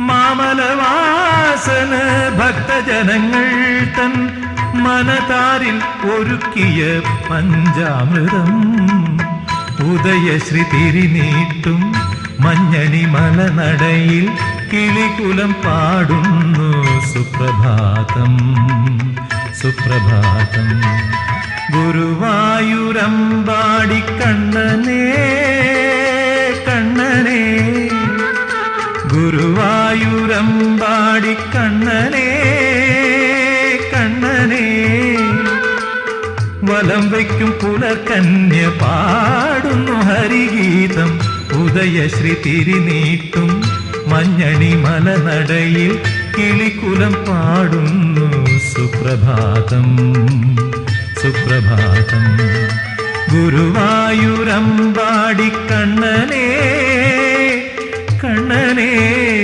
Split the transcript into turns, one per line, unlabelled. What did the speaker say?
മാമലവാസന ഭക്തജനങ്ങൾ തൻ മനതാരിൽ ഒരുക്കിയ പഞ്ചാമൃതം ഉദയശ്രീ തിരിനീട്ടും മഞ്ഞണി മലനടയിൽ കിളികുലം പാടുന്നു സുപ്രഭാതം സുപ്രഭാതം. ഗുരുവായൂരമ്പാടി കണ്ണനേ കണ്ണനേ, ഗുരുവായൂരമ്പാടി കണ്ണനേ കണ്ണനേ, വലം വയ്ക്കും പുലർക്കന്യ പാടുന്നു ഹരിഗീതം ഉദയശ്രീ തിരിനീട്ടും മഞ്ഞണി മലനടയിൽ കിളികുലം പാടുന്നു സുപ്രഭാതം സുപ്രഭാതം. ഗുരുവായൂരമ്പാടി കണ്ണനേ കണ്ണനേ.